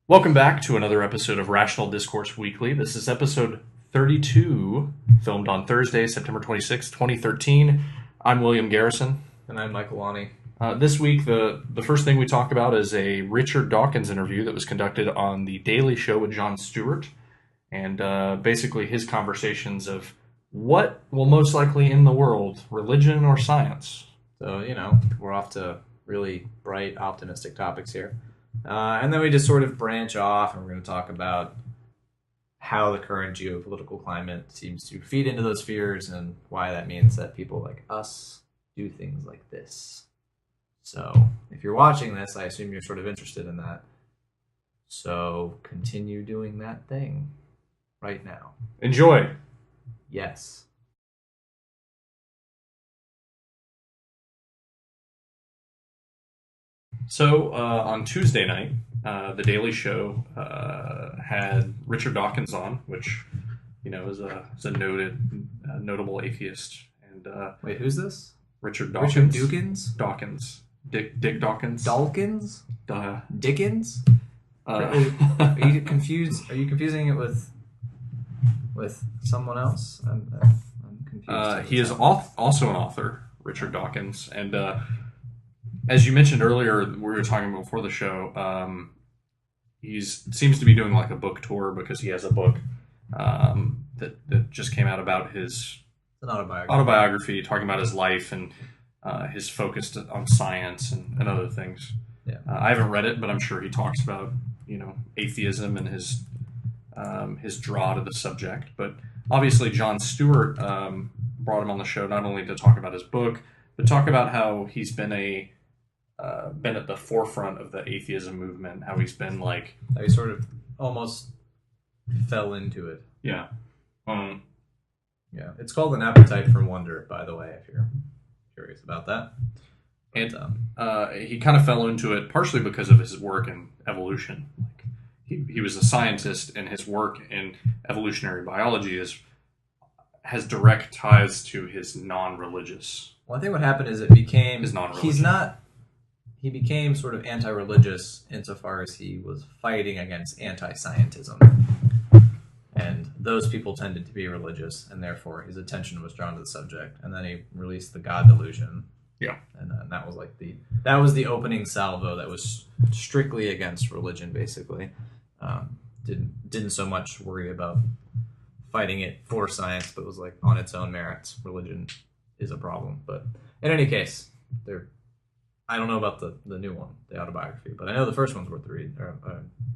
Welcome back to another episode of Rational Discourse Weekly. This is episode 32, filmed on Thursday, September 26, 2013. I'm William Garrison. And I'm Michael Aune. This week, the first thing we talk about is a Richard Dawkins interview that was conducted on The Daily Show with Jon Stewart, and basically his conversations of what will most likely end the world, religion or science. So, we're off to really bright, optimistic topics here. And then we just sort of branch off, and we're going to talk about how the current geopolitical climate seems to feed into those fears and why that means that people like us do things like this. So if you're watching this, I assume you're sort of interested in that. So continue doing that thing right now. Enjoy. Yes. So on Tuesday night, The Daily Show had Richard Dawkins on, which is a notable atheist. And wait, who's this? Richard Dawkins. Richard Dawkins? Dawkins. Dick Dawkins. Dawkins? Dickens? Are you confused? Are you confusing it with someone else? I'm confused. He is also an author, Richard Dawkins, and as you mentioned earlier, we were talking before the show. He seems to be doing like a book tour because he has a book that just came out about his autobiography, talking about his life and his focus on science and other things. Yeah, I haven't read it, but I'm sure he talks about atheism and his draw to the subject. But obviously, Jon Stewart brought him on the show not only to talk about his book, but talk about how he's been at the forefront of the atheism movement. How he's been how he sort of almost fell into it. Yeah. Yeah, it's called An Appetite for Wonder, by the way, if you're curious about that. And he kind of fell into it partially because of his work in evolution. He was a scientist, and his work in evolutionary biology has direct ties to his non-religious. Well, I think what happened is it became his non-religion. He became sort of anti-religious insofar as he was fighting against anti-scientism. And those people tended to be religious, and therefore his attention was drawn to the subject. And then he released the God Delusion. Yeah. And then that was the opening salvo that was strictly against religion, basically. Didn't so much worry about fighting it for science, but was like on its own merits. Religion is a problem. But in any case, I don't know about the new one, the autobiography, but I know the first one's worth the read.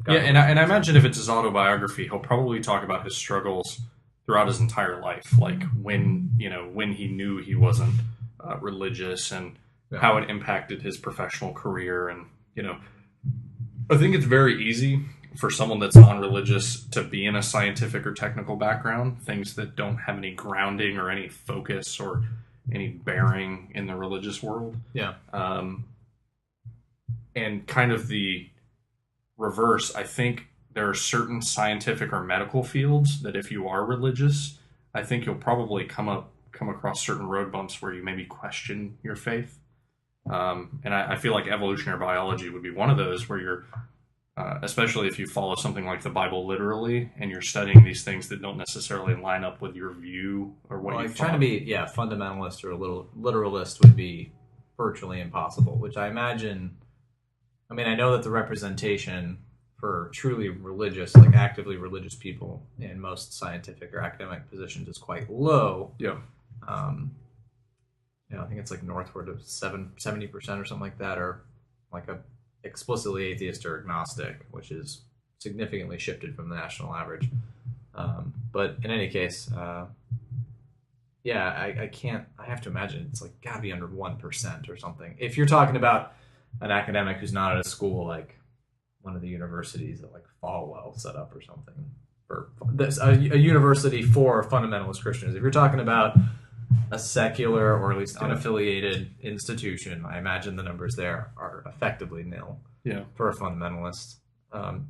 And I imagine if it's his autobiography, he'll probably talk about his struggles throughout his entire life, like when he knew he wasn't religious and how it impacted his professional career. And I think it's very easy for someone that's non-religious to be in a scientific or technical background, things that don't have any grounding or any focus or any bearing in the religious world. Yeah. And kind of the reverse, I think there are certain scientific or medical fields that if you are religious, I think you'll probably come across certain road bumps where you maybe question your faith. And I feel like evolutionary biology would be one of those where you're, especially if you follow something like the Bible literally, and you're studying these things that don't necessarily line up with your view or what you trying to be fundamentalist or a little literalist would be virtually impossible, which I imagine. I mean, I know that the representation for truly religious, like actively religious people in most scientific or academic positions is quite low. Yeah. I think it's like northward of 70% or something like that, or like a explicitly atheist or agnostic, which is significantly shifted from the national average. But in any case, I have to imagine it's like gotta be under 1% or something. If you're talking about an academic who's not at a school like one of the universities that like Falwell set up or something, or a university for fundamentalist Christians. If you're talking about a secular or at least unaffiliated institution, I imagine the numbers there are effectively nil. Yeah. For a fundamentalist.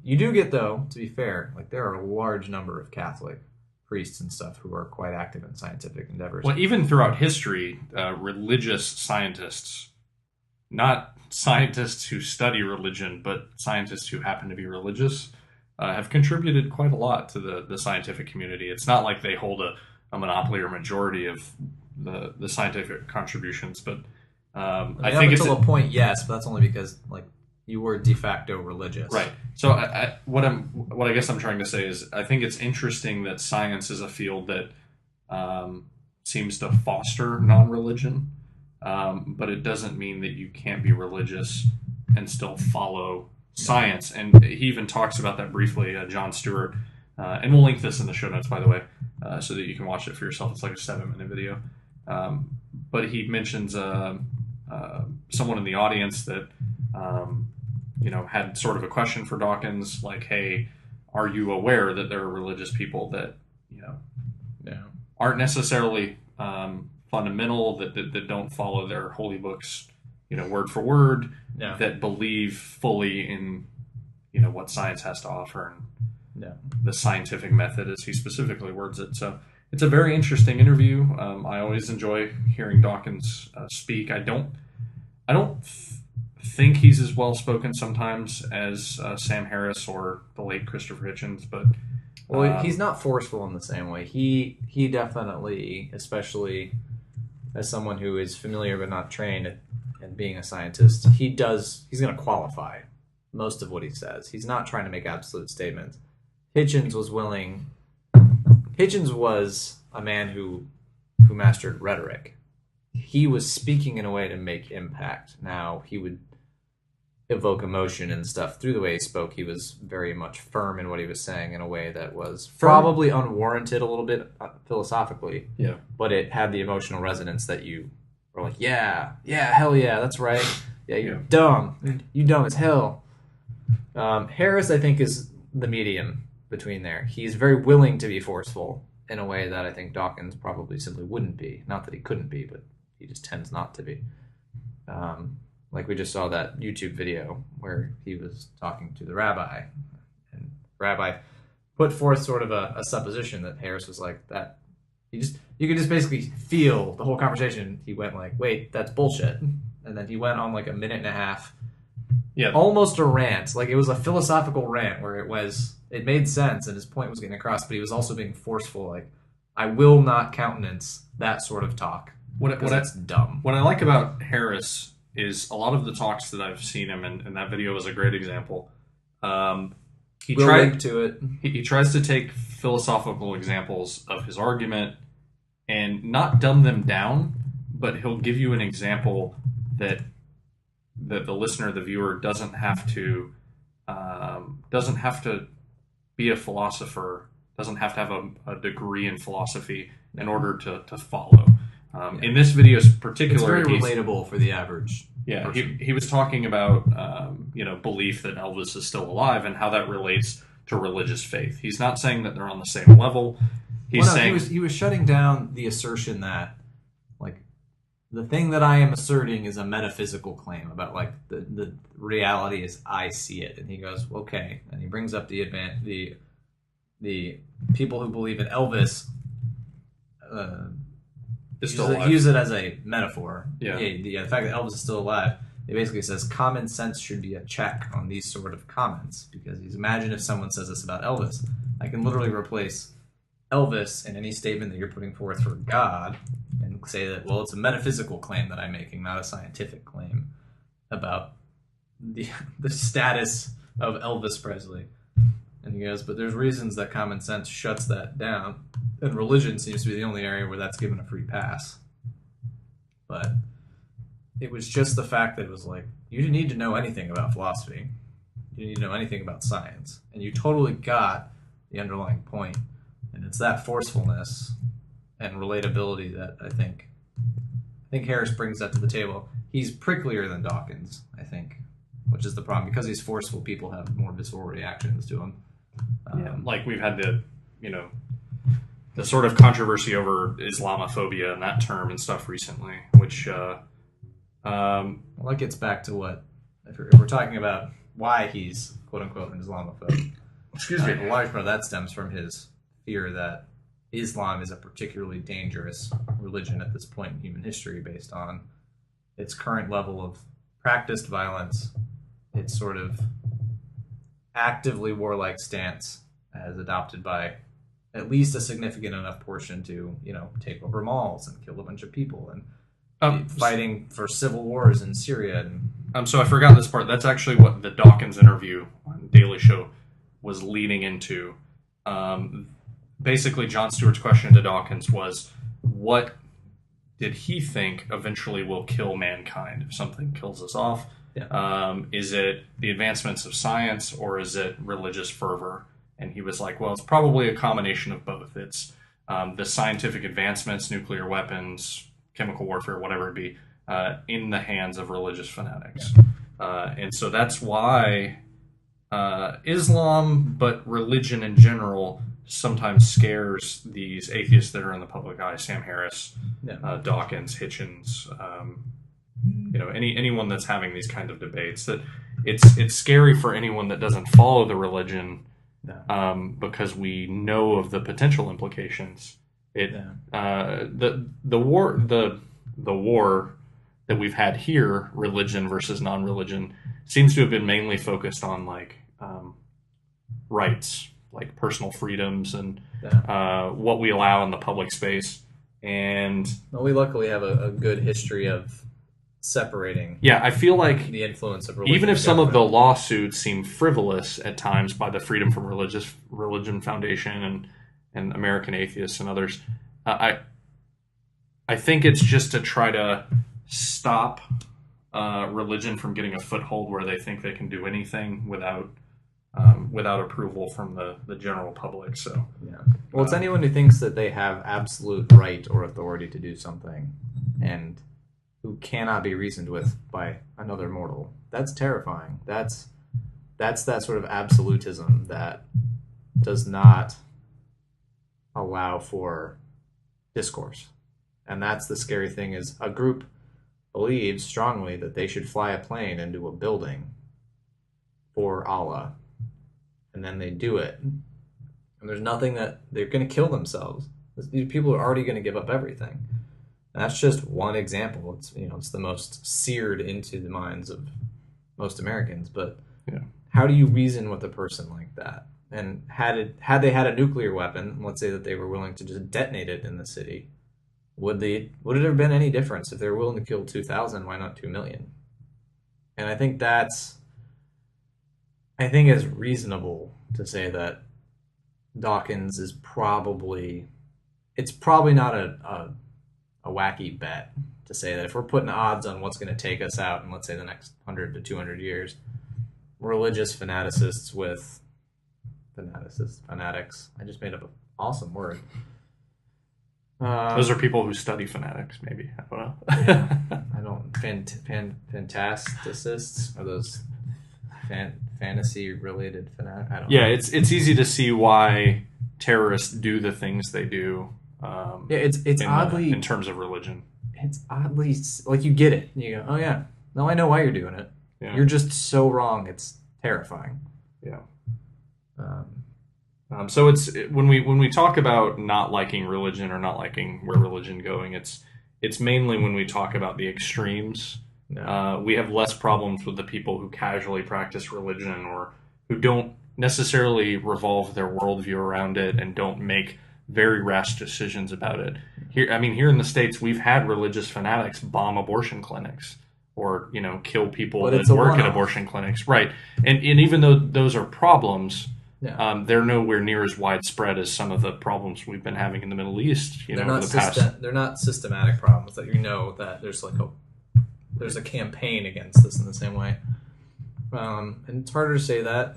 You do get, though, to be fair, like there are a large number of Catholic priests and stuff who are quite active in scientific endeavors. Well, even throughout history, religious scientists not scientists who study religion, but scientists who happen to be religious, have contributed quite a lot to the scientific community. It's not like they hold a monopoly or majority of the scientific contributions, but I think it's until a point, yes, but that's only because like you were de facto religious, right. So what I guess I'm trying to say is I think it's interesting that science is a field that seems to foster non-religion, but it doesn't mean that you can't be religious and still follow science. And he even talks about that briefly, John Stewart, and we'll link this in the show notes, by the way, so that you can watch it for yourself. It's like a 7-minute video. But he mentions someone in the audience that had sort of a question for Dawkins, like, "Hey, are you aware that there are religious people that aren't necessarily fundamental, that don't follow their holy books, word for word, that believe fully in what science has to offer and the scientific method," as he specifically words it. So it's a very interesting interview. I always enjoy hearing Dawkins speak. I don't think he's as well spoken sometimes as Sam Harris or the late Christopher Hitchens, but he's not forceful in the same way. He definitely, especially as someone who is familiar but not trained in being a scientist, he's going to qualify most of what he says. He's not trying to make absolute statements. Hitchens was a man who mastered rhetoric. He was speaking in a way to make impact. Now, he would evoke emotion and stuff through the way he spoke. He was very much firm in what he was saying in a way that was probably unwarranted a little bit philosophically. Yeah. But it had the emotional resonance that you were like, yeah, hell yeah, that's right. Yeah, you're dumb. You dumb as hell. Harris, I think, is the medium between there. He's very willing to be forceful in a way that I think Dawkins probably simply wouldn't be. Not that he couldn't be, but he just tends not to be. Like we just saw that YouTube video where he was talking to the rabbi, and the rabbi put forth sort of a supposition that Harris was like that. You could just basically feel the whole conversation. He went like, "Wait, that's bullshit," and then he went on like a minute and a half, almost a rant. Like it was a philosophical rant where it made sense and his point was getting across, but he was also being forceful. Like, I will not countenance that sort of talk. That's dumb. What I like about Harris is a lot of the talks that I've seen him, and that video is a great example. We'll link to it. He tries to take philosophical examples of his argument and not dumb them down, but he'll give you an example that the listener, the viewer, doesn't have to be a philosopher, doesn't have to have a degree in philosophy in order to follow. In this video particular, it's very relatable for the average person. He was talking about belief that Elvis is still alive and how that relates to religious faith. He's not saying that they're on the same level. He's saying he was shutting down the assertion that like the thing that I am asserting is a metaphysical claim about like the reality as I see it. And he goes, okay, and he brings up the people who believe in Elvis. Use it as a metaphor. The fact that Elvis is still alive, it basically says common sense should be a check on these sort of comments, because imagine if someone says this about Elvis. I can literally replace Elvis in any statement that you're putting forth for God and say that, well, it's a metaphysical claim that I'm making, not a scientific claim about the status of Elvis Presley. And he goes, but there's reasons that common sense shuts that down. And religion seems to be the only area where that's given a free pass. But it was just the fact that it was like, you didn't need to know anything about philosophy. You didn't need to know anything about science. And you totally got the underlying point. And it's that forcefulness and relatability that I think Harris brings that to the table. He's pricklier than Dawkins, I think, which is the problem. Because he's forceful, people have more visceral reactions to him. Like we've had the sort of controversy over Islamophobia and that term and stuff recently, which well, that gets back to what if we're talking about why he's quote unquote an Islamophobe. Excuse me. A large part of that stems from his fear that Islam is a particularly dangerous religion at this point in human history, based on its current level of practiced violence, its sort of actively warlike stance as adopted by at least a significant enough portion to, take over malls and kill a bunch of people and fighting for civil wars in Syria. So I forgot this part. That's actually what the Dawkins interview on Daily Show was leading into. Basically, Jon Stewart's question to Dawkins was, what did he think eventually will kill mankind if something kills us off? Yeah. Is it the advancements of science, or is it religious fervor? And he was like, well, it's probably a combination of both. It's the scientific advancements, nuclear weapons, chemical warfare, whatever it be, in the hands of religious fanatics. And so that's why Islam, but religion in general, sometimes scares these atheists that are in the public eye. Sam Harris, Dawkins, Hitchens, anyone that's having these kind of debates. That it's scary for anyone that doesn't follow the religion, because we know of the potential implications. The war that we've had here, religion versus non-religion, seems to have been mainly focused on rights, like personal freedoms and what we allow in the public space. And we luckily have a good history of separating. Yeah, I feel like the influence of religion, even if some of the lawsuits seem frivolous at times by the Freedom from Religion Foundation and American Atheists and others, I think it's just to try to stop religion from getting a foothold where they think they can do anything without approval from the general public. So well, it's anyone who thinks that they have absolute right or authority to do something and who cannot be reasoned with by another mortal. That's terrifying. That's that sort of absolutism that does not allow for discourse. And that's the scary thing, is a group believes strongly that they should fly a plane into a building for Allah. And then they do it. And there's nothing that they're going to kill themselves. These people are already going to give up everything. And that's just one example. It's the most seared into the minds of most Americans. But how do you reason with a person like that? And had they had a nuclear weapon, let's say that they were willing to just detonate it in the city, would it have been any difference? If they were willing to kill 2,000, why not 2 million? And I think it's reasonable to say that Dawkins is probably not a wacky bet to say that if we're putting odds on what's going to take us out in, let's say, the next 100 to 200 years, religious fanatics. I just made up an awesome word. Those are people who study fanatics, maybe. I don't know. I don't. Fantasticists? Are those fantasy-related fanatics? I don't know. Yeah, it's easy to see why terrorists do the things they do. It's oddly in terms of religion. It's oddly like you get it. You go, oh yeah, no, I know why you're doing it. Yeah. You're just so wrong. It's terrifying. Yeah. So it's when we talk about not liking religion or not liking where religion going, it's mainly when we talk about the extremes. No. We have less problems with the people who casually practice religion or who don't necessarily revolve their worldview around it and don't make very rash decisions about it. Here in the States, we've had religious fanatics bomb abortion clinics or kill people that work at abortion clinics, right? And even though those are problems. Yeah. They're nowhere near as widespread as some of the problems we've been having in the Middle East. They're not systematic problems that that there's a campaign against this in the same way. And it's harder to say that.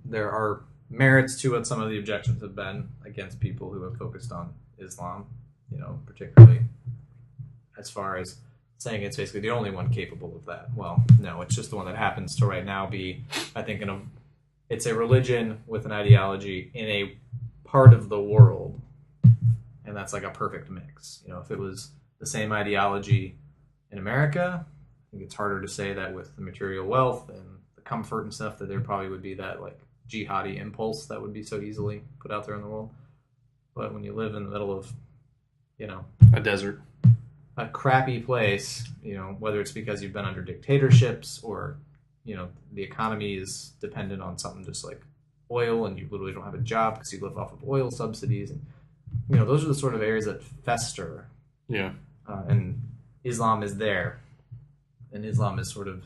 There are merits to what some of the objections have been against people who have focused on Islam. Particularly as far as saying it's basically the only one capable of that. Well, no, it's just the one that happens to right now be, I think, it's a religion with an ideology in a part of the world, and that's like a perfect mix. If it was the same ideology in America, I think it's harder to say that with the material wealth and the comfort and stuff that there probably would be that like jihadi impulse that would be so easily put out there in the world. But when you live in the middle of, a desert, a crappy place, whether it's because you've been under dictatorships or, the economy is dependent on something just like oil and you literally don't have a job because you live off of oil subsidies. And, those are the sort of areas that fester. Yeah. And Islam is there. And Islam is sort of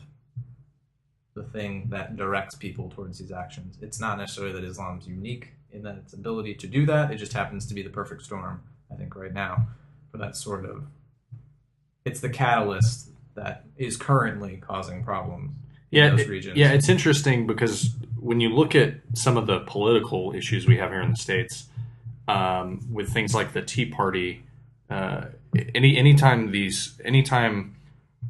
the thing that directs people towards these actions. It's not necessarily that Islam's unique in that its ability to do that. It just happens to be the perfect storm, I think, right now. For that sort of... It's the catalyst that is currently causing problems in those regions. Yeah, it's interesting because when you look at some of the political issues we have here in the States, with things like the Tea Party, anytime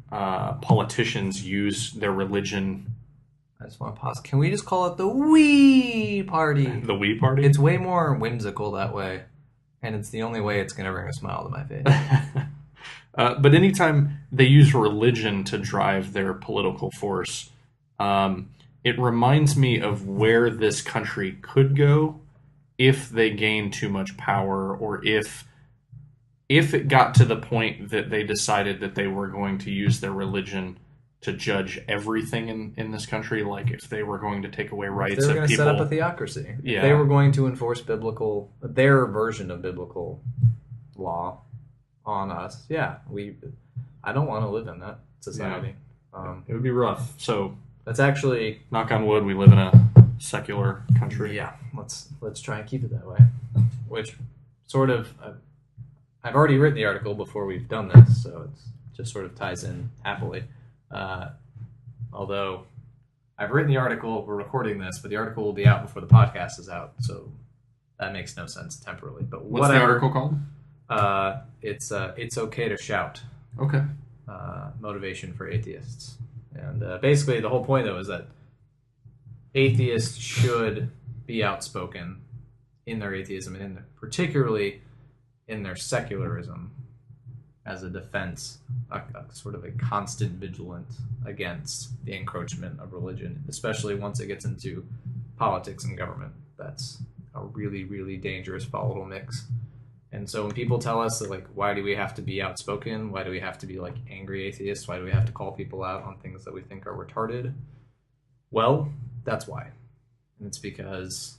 politicians use their religion. I just want to pause. Can we just call it the Wee Party? The Wee Party? It's way more whimsical that way, and it's the only way it's going to bring a smile to my face. But anytime they use religion to drive their political force, it reminds me of where this country could go if they gained too much power, or if it got to the point that they decided that they were going to use their religion to judge everything in this country, like if they were going to take away rights of people. They were going to set up a theocracy. Yeah. If they were going to enforce their version of biblical law on us. Yeah, I don't want to live in that society. Yeah. It would be rough. So that's actually, knock on wood, we live in a secular country. Yeah, let's try and keep it that way. Which sort of, I've already written the article before we've done this, so it just sort of ties in happily. Although I've written the article, we're recording this, but the article will be out before the podcast is out, so that makes no sense temporally. But what's the article called? It's okay to shout. Okay. Motivation for atheists. And basically the whole point, though, is that atheists should be outspoken in their atheism, and particularly in their secularism, as a defense, a sort of a constant vigilance against the encroachment of religion, especially once it gets into politics and government. That's a really, really dangerous, volatile mix. And so when people tell us that, like, why do we have to be outspoken? Why do we have to be, like, angry atheists? Why do we have to call people out on things that we think are retarded? Well, that's why. And it's because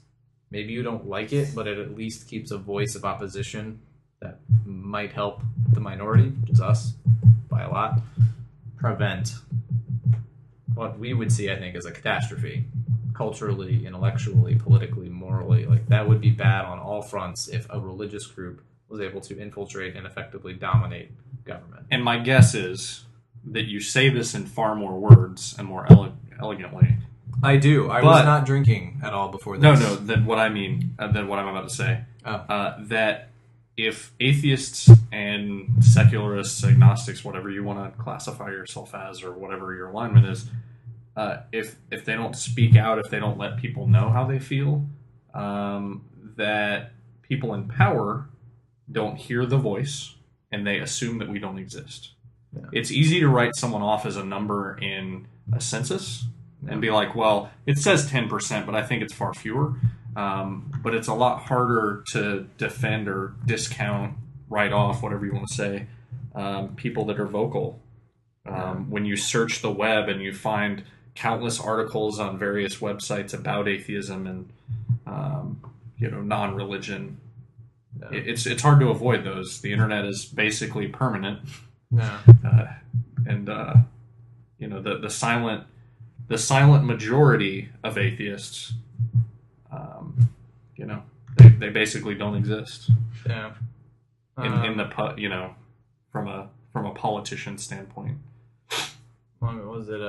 maybe you don't like it, but it at least keeps a voice of opposition that might help the minority, which is us, by a lot, prevent what we would see, I think, as a catastrophe. Culturally, intellectually, politically, morally. Like, that would be bad on all fronts if a religious group was able to infiltrate and effectively dominate government. And my guess is that you say this in far more words and more elegantly. I do. I was not drinking at all before this. No, than what I mean, than what I'm about to say. Oh. That if atheists and secularists, agnostics, whatever you want to classify yourself as, or whatever your alignment is, if they don't speak out, if they don't let people know how they feel, that people in power don't hear the voice and they assume that we don't exist. Yeah. It's easy to write someone off as a number in a census and be like, well, it says 10%, but I think it's far fewer. But it's a lot harder to defend or discount, write off, whatever you want to say, people that are vocal. When you search the web and you find countless articles on various websites about atheism and non-religion, it's hard to avoid those. The internet is basically permanent. Yeah. The silent majority of atheists, they basically don't exist. Yeah. In the from a politician standpoint. What was it?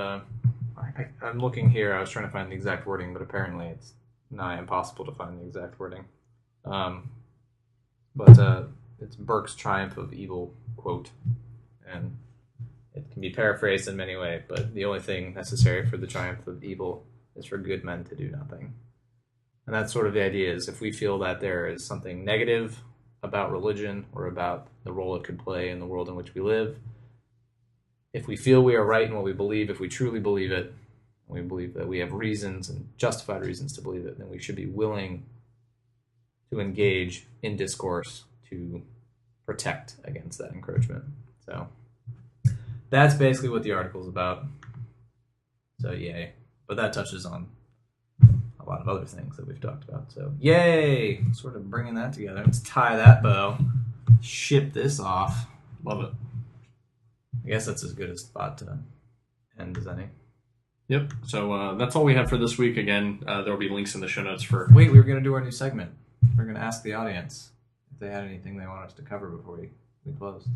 I'm looking here. I was trying to find the exact wording, but apparently it's nigh impossible to find the exact wording. But it's Burke's Triumph of Evil quote, and it can be paraphrased in many ways, but the only thing necessary for the triumph of evil is for good men to do nothing. And that's sort of the idea, is if we feel that there is something negative about religion or about the role it could play in the world in which we live, if we feel we are right in what we believe, if we truly believe it, and we believe that we have reasons and justified reasons to believe it, then we should be willing to engage in discourse to protect against that encroachment. So that's basically what the article's about. So yay. But that touches on a lot of other things that we've talked about. So yay! Sort of bringing that together. Let's tie that bow. Ship this off. Love it. I guess that's as good a spot to end as any. Yep. So that's all we have for this week. Again, there will be links in the show notes for... Wait, we were going to do our new segment. We're going to ask the audience if they had anything they want us to cover before we close.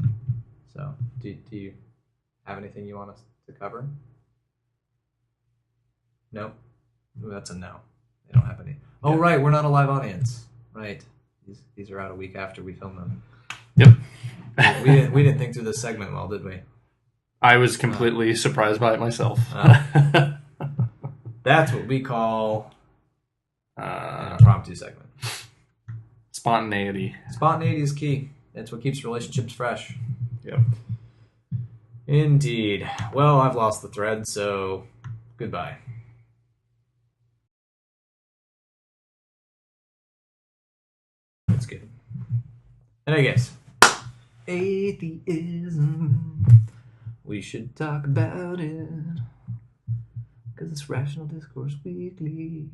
So, do you have anything you want us to cover? No? Ooh, that's a no. They don't have any. Oh, yeah. Right, we're not a live audience. Right. These are out a week after we film them. Yep. we didn't think through this segment well, did we? I was completely surprised by it myself. That's what we call an impromptu segment. Spontaneity. Spontaneity is key. It's what keeps relationships fresh. Yep. Indeed. Well, I've lost the thread, so goodbye. That's good. And I guess atheism. We should talk about it, 'cause it's Rational Discourse Weekly.